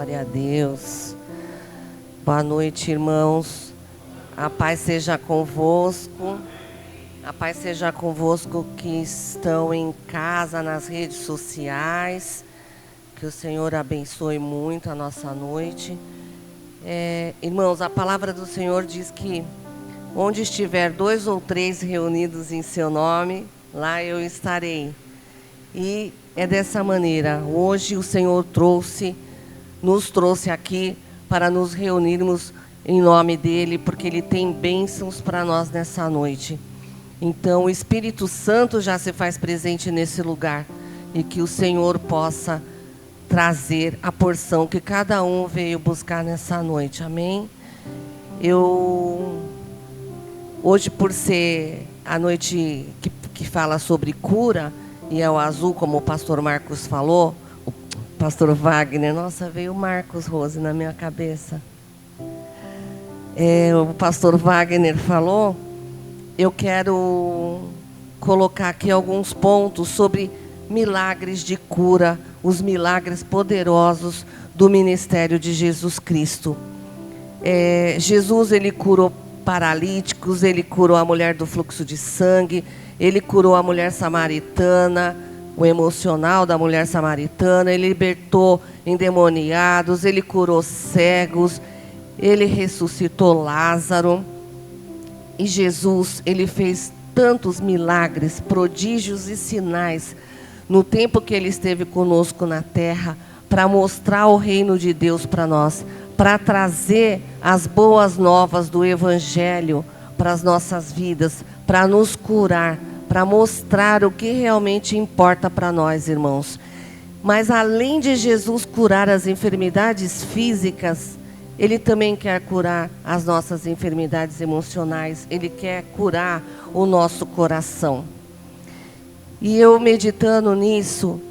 Glória a Deus. Boa noite, irmãos. A paz seja convosco. A paz seja convosco que estão em casa, nas redes sociais. Que o Senhor abençoe muito a nossa noite. Irmãos, a palavra do Senhor diz que onde estiver 2 ou 3 reunidos em seu nome, lá eu estarei. E é dessa maneira. Hoje o Senhor nos trouxe aqui para nos reunirmos em nome dEle, porque Ele tem bênçãos para nós nessa noite. Então o Espírito Santo já se faz presente nesse lugar e que o Senhor possa trazer a porção que cada um veio buscar nessa noite. Amém? Hoje, por ser a noite que fala sobre cura, e é o azul, como o pastor Marcos falou, o pastor Wagner, nossa, veio o Marcos Rose na minha cabeça. O pastor Wagner falou, eu quero colocar aqui alguns pontos sobre milagres de cura, os milagres poderosos do ministério de Jesus Cristo. Jesus, ele curou paralíticos, ele curou a mulher do fluxo de sangue, ele curou a mulher samaritana, o emocional da mulher samaritana, ele libertou endemoniados, ele curou cegos, ele ressuscitou Lázaro. E Jesus, ele fez tantos milagres, prodígios e sinais no tempo que ele esteve conosco na terra, para mostrar o reino de Deus para nós, para trazer as boas novas do Evangelho para as nossas vidas, para nos curar, para mostrar o que realmente importa para nós, irmãos. Mas além de Jesus curar as enfermidades físicas, Ele também quer curar as nossas enfermidades emocionais, Ele quer curar o nosso coração. E eu meditando nisso,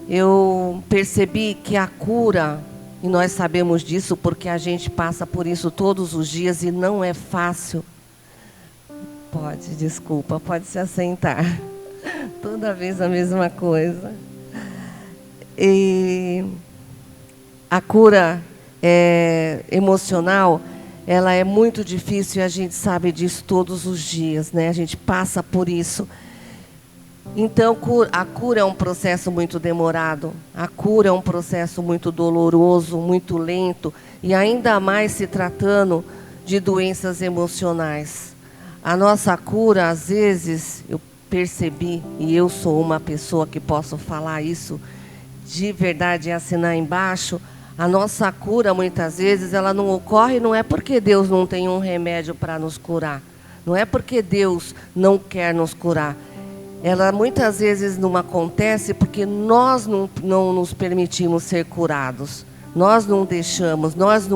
eu percebi que a cura, e nós sabemos disso porque a gente passa por isso todos os dias e não é fácil. Pode se assentar. Toda vez a mesma coisa. E a cura emocional, ela é muito difícil e a gente sabe disso todos os dias, né? A gente passa por isso. Então, a cura é um processo muito demorado, a cura é um processo muito doloroso, muito lento, e ainda mais se tratando de doenças emocionais. A nossa cura, às vezes, eu percebi, e eu sou uma pessoa que posso falar isso de verdade e assinar embaixo, a nossa cura, muitas vezes, ela não ocorre, não é porque Deus não tem um remédio para nos curar, não é porque Deus não quer nos curar. Ela muitas vezes não acontece porque nós não nos permitimos ser curados. Nós não deixamos, nós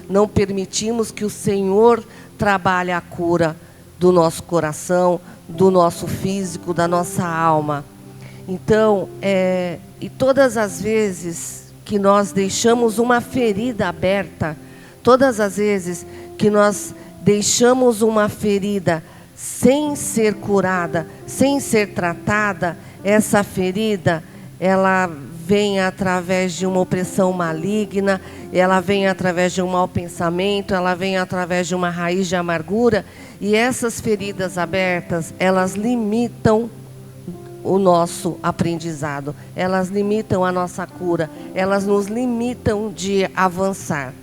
não permitimos que o Senhor trabalhe a cura do nosso coração, do nosso físico, da nossa alma. Então, e todas as vezes que nós deixamos uma ferida aberta, todas as vezes que nós deixamos uma ferida sem ser curada, sem ser tratada, essa ferida, ela vem através de uma opressão maligna, ela vem através de um mau pensamento, ela vem através de uma raiz de amargura, e essas feridas abertas, elas limitam o nosso aprendizado, elas limitam a nossa cura, elas nos limitam de avançar.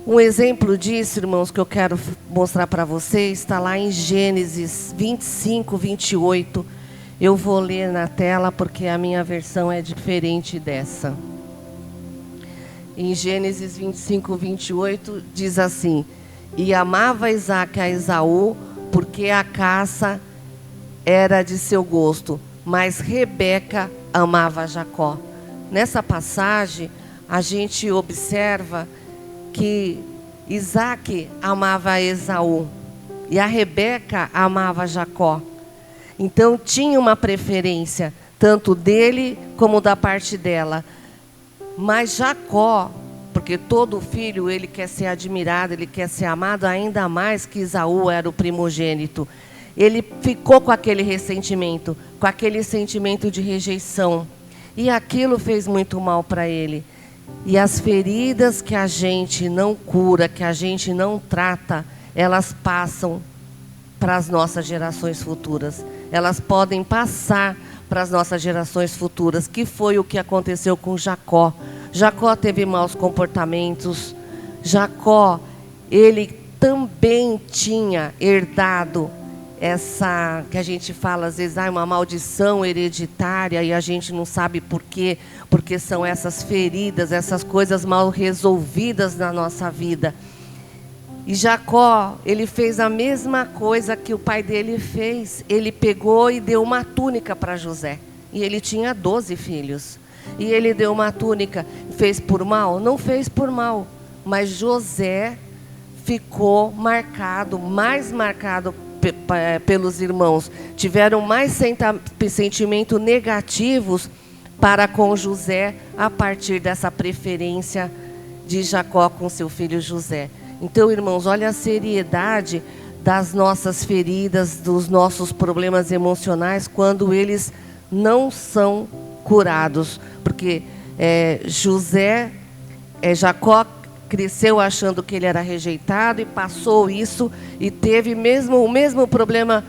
Um exemplo disso, irmãos, que eu quero mostrar para vocês, está lá em Gênesis 25, 28. Eu vou ler na tela porque a minha versão é diferente dessa. Em Gênesis 25, 28, diz assim: E amava Isaque a Esaú, porque a caça era de seu gosto, mas Rebeca amava Jacó. Nessa passagem, a gente observa que Isaque amava Esaú e a Rebeca amava Jacó. Então tinha uma preferência, tanto dele como da parte dela. Mas Jacó, porque todo filho ele quer ser admirado, ele quer ser amado, ainda mais que Esaú era o primogênito. Ele ficou com aquele ressentimento, com aquele sentimento de rejeição. E aquilo fez muito mal para ele. E as feridas que a gente não cura, que a gente não trata, elas passam para as nossas gerações futuras. Elas podem passar para as nossas gerações futuras, que foi o que aconteceu com Jacó. Jacó teve maus comportamentos. Jacó, ele também tinha herdado essa, que a gente fala às vezes, uma maldição hereditária, e a gente não sabe por quê, porque são essas feridas, essas coisas mal resolvidas na nossa vida. E Jacó, ele fez a mesma coisa que o pai dele fez. Ele pegou e deu uma túnica para José. E ele tinha 12 filhos. E ele deu uma túnica. Fez por mal? Não fez por mal. Mas José ficou marcado, mais marcado pelos irmãos. Tiveram mais sentimentos negativos para com José a partir dessa preferência de Jacó com seu filho José. Então, irmãos, olha a seriedade das nossas feridas, dos nossos problemas emocionais, quando eles não são curados. Porque Jacó cresceu achando que ele era rejeitado e passou isso e teve o mesmo problema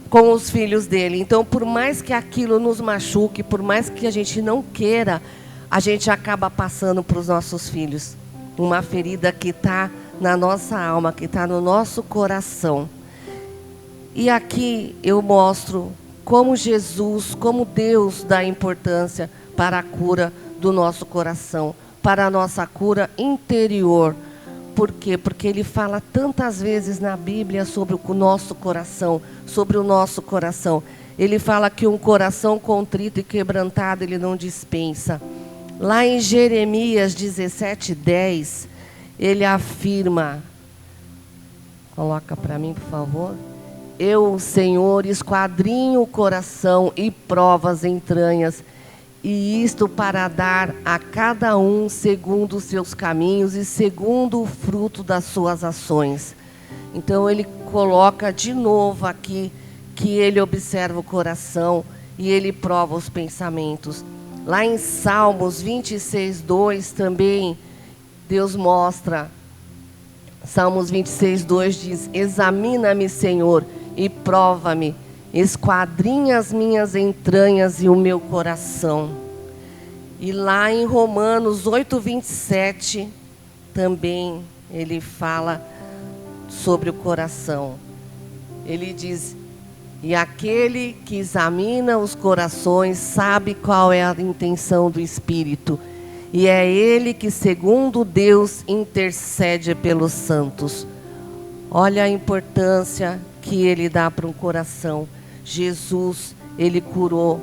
com os filhos dele. Então, por mais que aquilo nos machuque, por mais que a gente não queira, a gente acaba passando para os nossos filhos. Uma ferida que está na nossa alma, que está no nosso coração. E aqui eu mostro como Jesus, como Deus dá importância para a cura do nosso coração, para a nossa cura interior. Por quê? Porque Ele fala tantas vezes na Bíblia sobre o nosso coração, sobre o nosso coração. Ele fala que um coração contrito e quebrantado Ele não dispensa. Lá em Jeremias 17:10, Ele afirma, coloca para mim, por favor. Eu, Senhor, esquadrinho o coração e provo as entranhas, e isto para dar a cada um segundo os seus caminhos e segundo o fruto das suas ações. Então ele coloca de novo aqui que ele observa o coração e ele prova os pensamentos. Lá em Salmos 26:2 também Deus mostra, Salmos 26:2 diz: examina-me, Senhor, e prova-me, esquadrinha as minhas entranhas e o meu coração. E lá em Romanos 8:27 também ele fala sobre o coração. Ele diz: e aquele que examina os corações sabe qual é a intenção do Espírito, e é ele que, segundo Deus, intercede pelos santos. Olha a importância que ele dá para um coração. Jesus, ele curou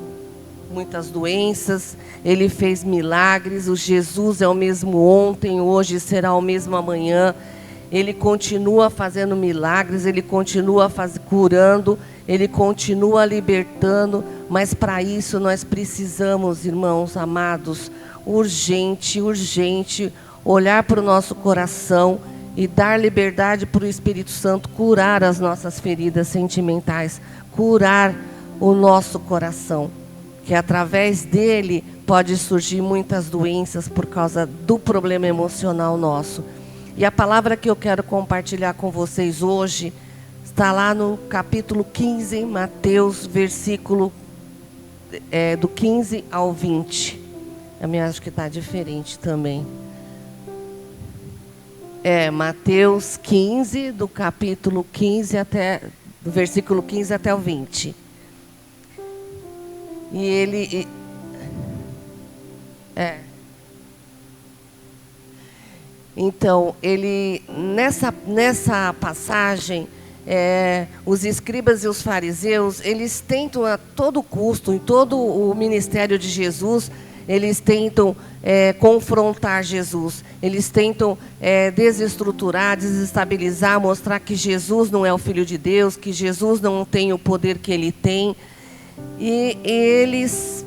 muitas doenças, ele fez milagres. O Jesus é o mesmo ontem, hoje, será o mesmo amanhã. Ele continua fazendo milagres, ele continua curando, ele continua libertando. Mas para isso nós precisamos, irmãos amados, urgente olhar para o nosso coração e dar liberdade para o Espírito Santo curar as nossas feridas sentimentais, curar o nosso coração, que através dele pode surgir muitas doenças por causa do problema emocional nosso. E a palavra que eu quero compartilhar com vocês hoje está lá no capítulo 15, Mateus, versículo do 15 ao 20. A minha acho que está diferente também. Mateus 15, do capítulo 15 do versículo 15 até o 20. E ele... Então, ele, nessa passagem, os escribas e os fariseus, eles tentam a todo custo, em todo o ministério de Jesus, eles tentam confrontar Jesus. Eles tentam desestruturar, desestabilizar, mostrar que Jesus não é o Filho de Deus, que Jesus não tem o poder que ele tem. E eles,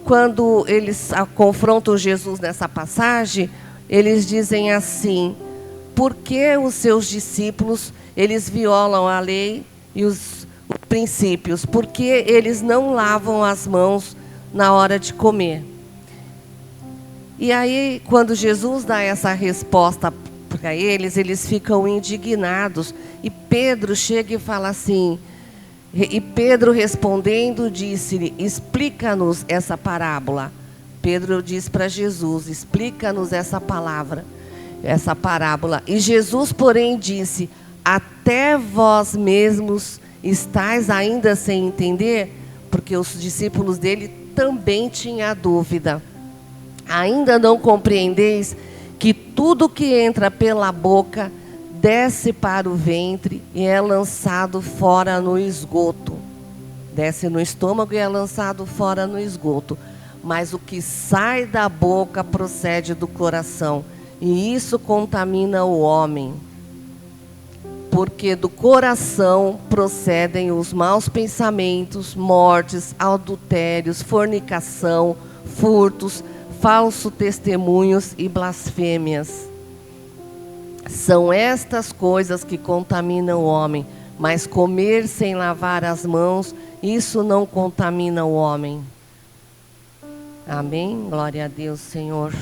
quando eles confrontam Jesus nessa passagem, eles dizem assim: por que os seus discípulos, eles violam a lei e os princípios? Por que eles não lavam as mãos na hora de comer? E aí, quando Jesus dá essa resposta para eles, eles ficam indignados. E Pedro chega e fala assim, e Pedro respondendo disse-lhe, explica-nos essa parábola. Pedro diz para Jesus, explica-nos essa parábola. E Jesus, porém, disse, até vós mesmos estáis ainda sem entender? Porque os discípulos dele também tinham dúvida. Ainda não compreendeis que tudo que entra pela boca desce para o ventre e é lançado fora no esgoto. Desce no estômago e é lançado fora no esgoto. Mas o que sai da boca procede do coração, e isso contamina o homem. Porque do coração procedem os maus pensamentos, mortes, adultérios, fornicação, furtos, falsos testemunhos e blasfêmias. São estas coisas que contaminam o homem, mas comer sem lavar as mãos, isso não contamina o homem. Amém? Glória a Deus, Senhor.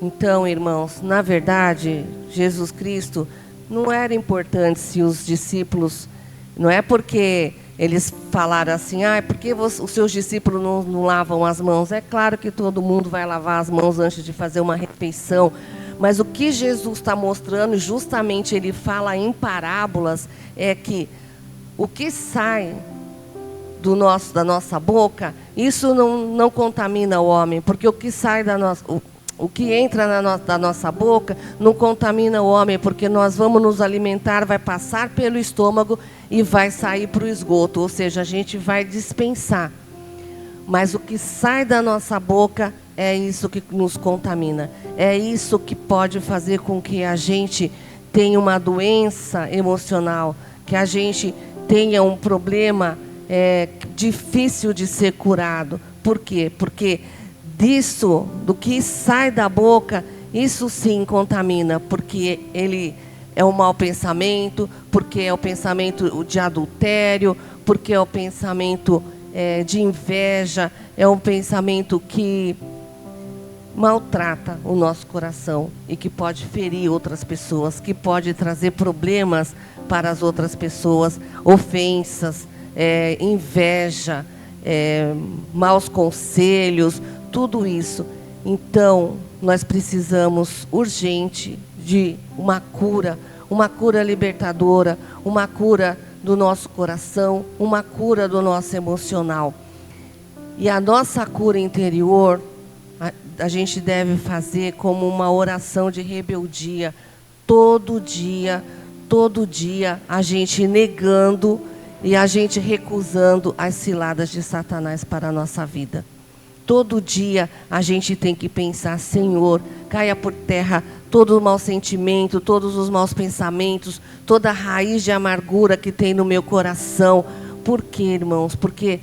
Então, irmãos, na verdade, Jesus Cristo não era importante se os discípulos, não é porque eles falaram assim, porque os seus discípulos não lavam as mãos. É claro que todo mundo vai lavar as mãos antes de fazer uma refeição, mas o que Jesus está mostrando, justamente ele fala em parábolas, é que o que sai da nossa boca, isso não contamina o homem, porque o que sai o que entra da nossa boca não contamina o homem, porque nós vamos nos alimentar, vai passar pelo estômago e vai sair para o esgoto, ou seja, a gente vai dispensar. Mas o que sai da nossa boca é isso que nos contamina, é isso que pode fazer com que a gente tenha uma doença emocional, que a gente tenha um problema difícil de ser curado. Por quê? Porque do que sai da boca, isso sim contamina, porque ele é um mau pensamento, porque é o pensamento de adultério, porque é o pensamento de inveja, é um pensamento que maltrata o nosso coração e que pode ferir outras pessoas, que pode trazer problemas para as outras pessoas, ofensas, inveja, maus conselhos, tudo isso. Então, nós precisamos urgente de uma cura libertadora, uma cura do nosso coração, uma cura do nosso emocional. E a nossa cura interior, a gente deve fazer como uma oração de rebeldia, todo dia, a gente negando e a gente recusando as ciladas de Satanás para a nossa vida. Todo dia a gente tem que pensar, Senhor, caia por terra todo o mau sentimento, todos os maus pensamentos, toda a raiz de amargura que tem no meu coração. Por quê, irmãos? Porque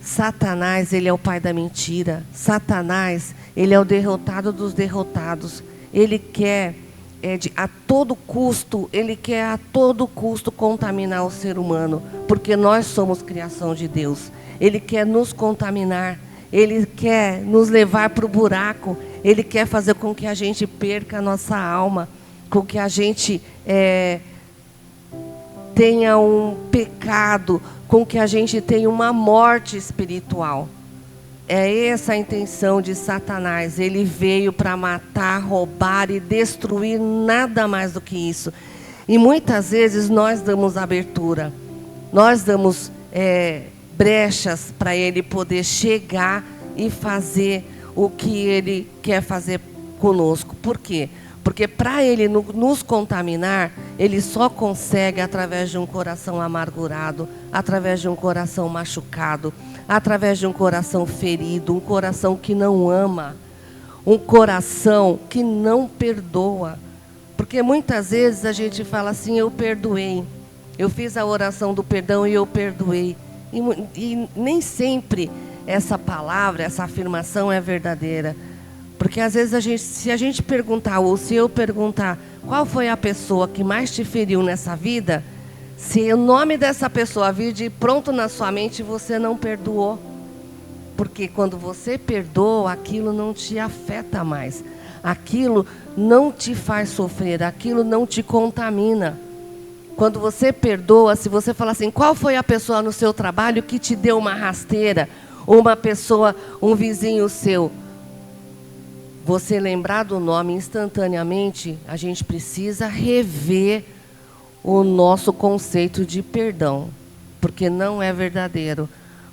Satanás, ele é o pai da mentira. Satanás, ele é o derrotado dos derrotados. Ele quer a todo custo contaminar o ser humano, porque nós somos criação de Deus. Ele quer nos contaminar, ele quer nos levar para o buraco, ele quer fazer com que a gente perca a nossa alma, com que a gente tenha um pecado, com que a gente tenha uma morte espiritual. É essa a intenção de Satanás. Ele veio para matar, roubar e destruir, nada mais do que isso. E muitas vezes nós damos abertura, nós damos brechas para ele poder chegar e fazer o que ele quer fazer conosco. Por quê? Porque para ele nos contaminar, ele só consegue através de um coração amargurado, através de um coração machucado, através de um coração ferido, um coração que não ama, um coração que não perdoa. Porque muitas vezes a gente fala assim, eu perdoei, eu fiz a oração do perdão e eu perdoei. E nem sempre essa palavra, essa afirmação é verdadeira. Porque às vezes se a gente perguntar, ou se eu perguntar, qual foi a pessoa que mais te feriu nessa vida? Se o nome dessa pessoa vir de pronto na sua mente, você não perdoou. Porque quando você perdoa, aquilo não te afeta mais. Aquilo não te faz sofrer, aquilo não te contamina. Quando você perdoa, se você falar assim, qual foi a pessoa no seu trabalho que te deu uma rasteira? Ou uma pessoa, um vizinho seu? Você lembrar do nome instantaneamente, a gente precisa rever o nosso conceito de perdão. Porque não é verdadeiro.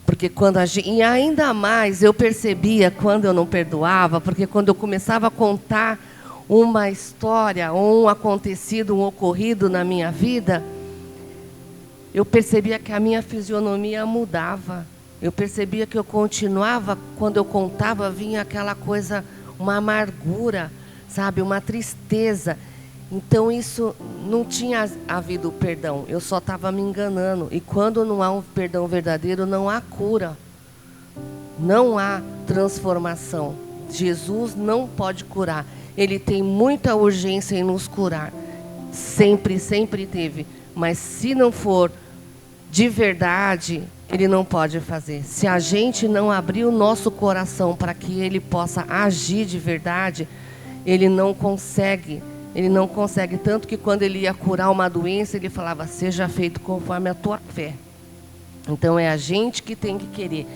Porque quando a gente, e ainda mais eu percebia quando eu não perdoava, porque quando eu começava a contar uma história, ou um acontecido, um ocorrido na minha vida, eu percebia que a minha fisionomia mudava. Eu percebia que eu continuava, quando eu contava, vinha aquela coisa, uma amargura, sabe, uma tristeza. Então isso não tinha havido perdão, eu só estava me enganando. E quando não há um perdão verdadeiro, não há cura, não há transformação. Jesus não pode curar, Ele tem muita urgência em nos curar. Sempre, sempre teve. Mas se não for de verdade, Ele não pode fazer. Se a gente não abrir o nosso coração para que Ele possa agir de verdade, Ele não consegue. Ele não consegue, tanto que quando Ele ia curar uma doença, Ele falava, seja feito conforme a tua fé. Então é a gente que tem que querer.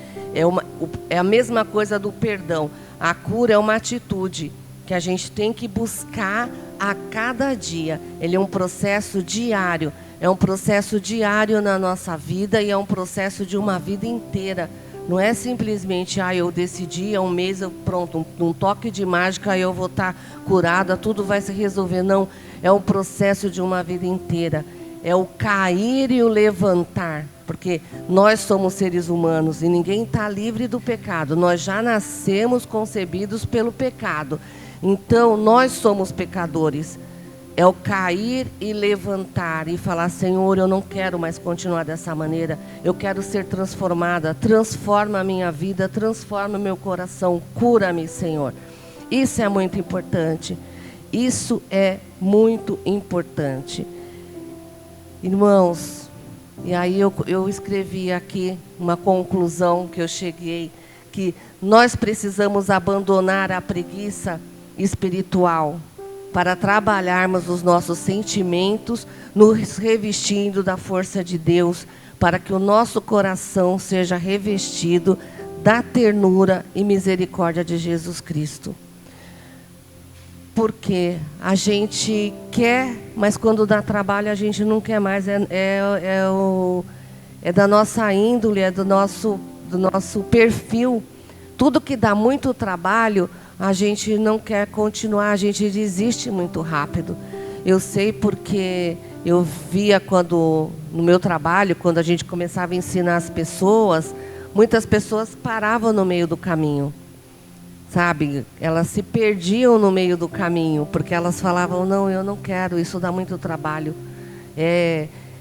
É a mesma coisa do perdão. A cura é uma atitude que a gente tem que buscar a cada dia. Ele é um processo diário. É um processo diário na nossa vida e é um processo de uma vida inteira. Não é simplesmente, eu decidi, um mês, pronto, um toque de mágica, eu vou estar curada, tudo vai se resolver. Não, é um processo de uma vida inteira. É o cair e o levantar. Porque nós somos seres humanos e ninguém está livre do pecado. Nós já nascemos concebidos pelo pecado. Então, nós somos pecadores. É o cair e levantar e falar, Senhor, eu não quero mais continuar dessa maneira. Eu quero ser transformada. Transforma a minha vida, transforma o meu coração. Cura-me, Senhor. Isso é muito importante. Isso é muito importante. Irmãos, e aí eu escrevi aqui uma conclusão que eu cheguei, que nós precisamos abandonar a preguiça espiritual para trabalharmos os nossos sentimentos, nos revestindo da força de Deus, para que o nosso coração seja revestido da ternura e misericórdia de Jesus Cristo. Porque a gente quer, mas quando dá trabalho a gente não quer mais. É da nossa índole, é do nosso perfil. Tudo que dá muito trabalho, a gente não quer continuar, a gente desiste muito rápido. Eu sei porque eu via no meu trabalho, quando a gente começava a ensinar as pessoas, muitas pessoas paravam no meio do caminho. Sabe, elas se perdiam no meio do caminho, porque elas falavam, não, eu não quero, isso dá muito trabalho.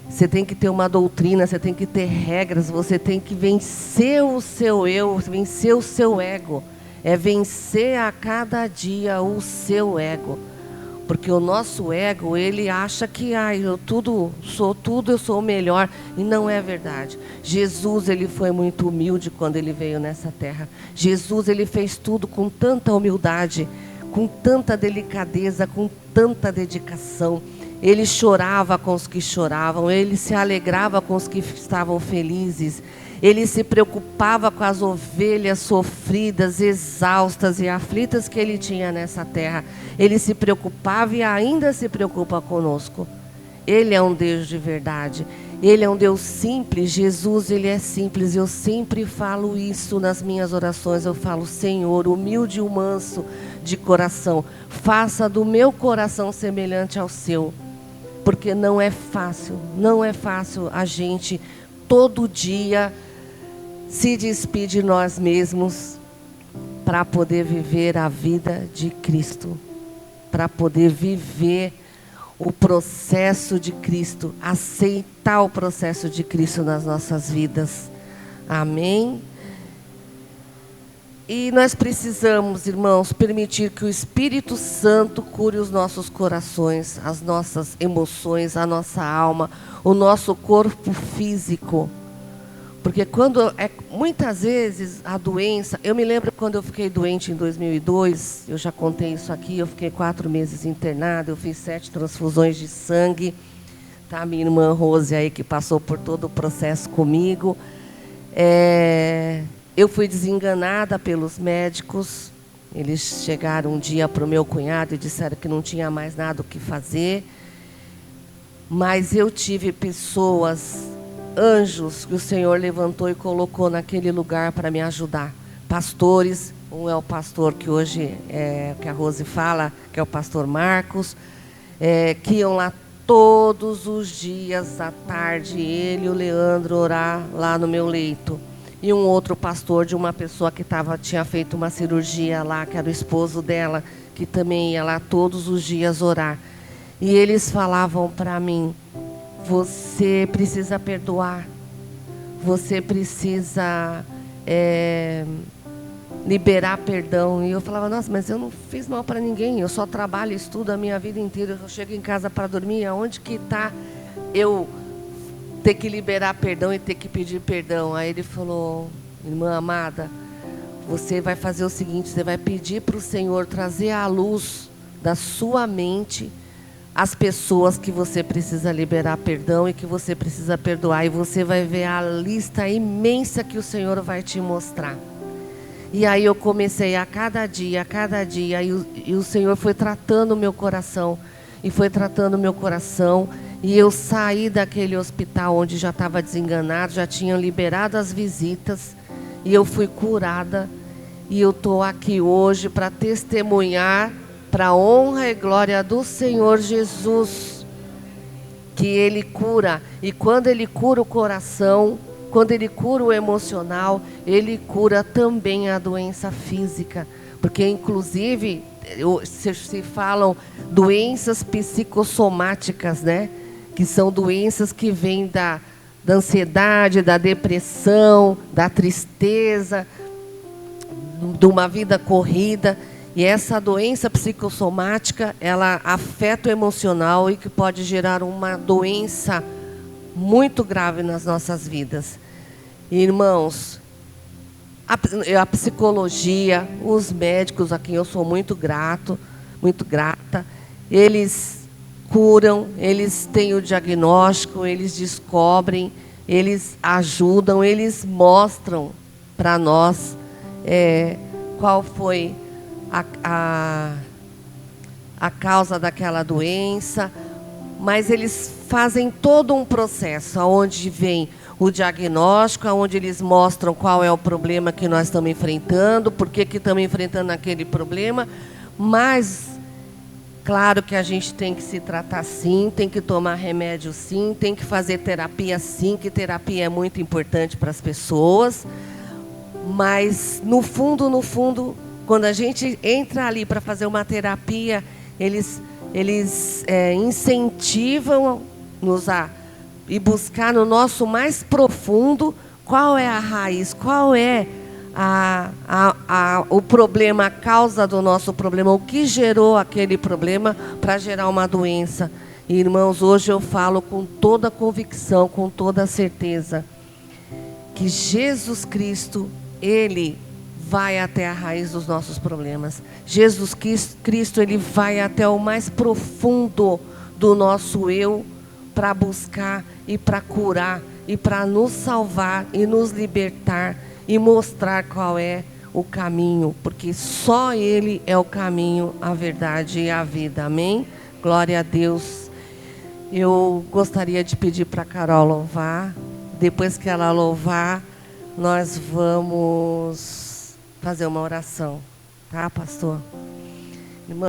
Você tem que ter uma doutrina, você tem que ter regras, você tem que vencer o seu eu, vencer o seu ego. É vencer a cada dia o seu ego. Porque o nosso ego, ele acha que eu sou tudo, eu sou o melhor. E não é verdade. Jesus, ele foi muito humilde quando ele veio nessa terra. Jesus, ele fez tudo com tanta humildade, com tanta delicadeza, com tanta dedicação. Ele chorava com os que choravam, ele se alegrava com os que estavam felizes. Ele se preocupava com as ovelhas sofridas, exaustas e aflitas que ele tinha nessa terra. Ele se preocupava e ainda se preocupa conosco. Ele é um Deus de verdade. Ele é um Deus simples. Jesus, ele é simples. Eu sempre falo isso nas minhas orações. Eu falo, Senhor, humilde e manso de coração, faça do meu coração semelhante ao seu. Porque não é fácil a gente todo dia se despedir de nós mesmos para poder viver a vida de Cristo, para poder viver o processo de Cristo, aceitar o processo de Cristo nas nossas vidas. Amém? E nós precisamos, irmãos, permitir que o Espírito Santo cure os nossos corações, as nossas emoções, a nossa alma, o nosso corpo físico. Porque muitas vezes a doença... Eu me lembro quando eu fiquei doente em 2002, eu já contei isso aqui, eu fiquei 4 meses internada, eu fiz 7 transfusões de sangue. Tá? Minha irmã Rose aí, que passou por todo o processo comigo. Eu fui desenganada pelos médicos. Eles chegaram um dia para o meu cunhado e disseram que não tinha mais nada o que fazer. Mas eu tive pessoas, anjos, que o Senhor levantou e colocou naquele lugar para me ajudar. Pastores, um é o pastor que hoje, que a Rose fala, que é o pastor Marcos, que iam lá todos os dias à tarde, ele e o Leandro orar lá no meu leito. E um outro pastor de uma pessoa que tinha feito uma cirurgia lá, que era o esposo dela, que também ia lá todos os dias orar. E eles falavam para mim: você precisa perdoar, você precisa liberar perdão. E eu falava: nossa, mas eu não fiz mal para ninguém, eu só trabalho e estudo a minha vida inteira, eu chego em casa para dormir, aonde que está eu ter que liberar perdão e ter que pedir perdão? Aí ele falou: irmã amada, você vai fazer o seguinte, você vai pedir para o Senhor trazer à luz da sua mente as pessoas que você precisa liberar perdão e que você precisa perdoar, e você vai ver a lista imensa que o Senhor vai te mostrar. E aí eu comecei a cada dia, e o Senhor foi tratando o meu coração, e foi tratando o meu coração, e eu saí daquele hospital onde já estava desenganado, já tinham liberado as visitas, e eu fui curada, e eu estou aqui hoje para testemunhar, para a honra e glória do Senhor Jesus, que Ele cura. E quando Ele cura o coração, quando Ele cura o emocional, Ele cura também a doença física. Porque, inclusive, se falam doenças psicossomáticas, né? Que são doenças que vêm da ansiedade, da depressão, da tristeza, de uma vida corrida. E essa doença psicossomática, ela afeta o emocional e que pode gerar uma doença muito grave nas nossas vidas. Irmãos, a psicologia, os médicos a quem eu sou muito grata, eles curam, eles têm o diagnóstico, eles descobrem, eles ajudam, eles mostram para nós qual foi a causa daquela doença, mas eles fazem todo um processo, onde vem o diagnóstico, onde eles mostram qual é o problema que nós estamos enfrentando, por que estamos enfrentando aquele problema, mas, claro que a gente tem que se tratar sim, tem que tomar remédio sim, tem que fazer terapia sim, que terapia é muito importante para as pessoas, mas, no fundo, quando a gente entra ali para fazer uma terapia, eles incentivam-nos a ir buscar no nosso mais profundo qual é a raiz, qual é o problema, a causa do nosso problema, o que gerou aquele problema para gerar uma doença. E, irmãos, hoje eu falo com toda convicção, com toda certeza, que Jesus Cristo, Ele vai até a raiz dos nossos problemas. Jesus Cristo, Ele vai até o mais profundo do nosso eu para buscar e para curar e para nos salvar e nos libertar e mostrar qual é o caminho, porque só Ele é o caminho, a verdade e a vida. Amém? Glória a Deus. Eu gostaria de pedir para a Carol louvar. Depois que ela louvar, nós vamos fazer uma oração, tá, pastor? Irmã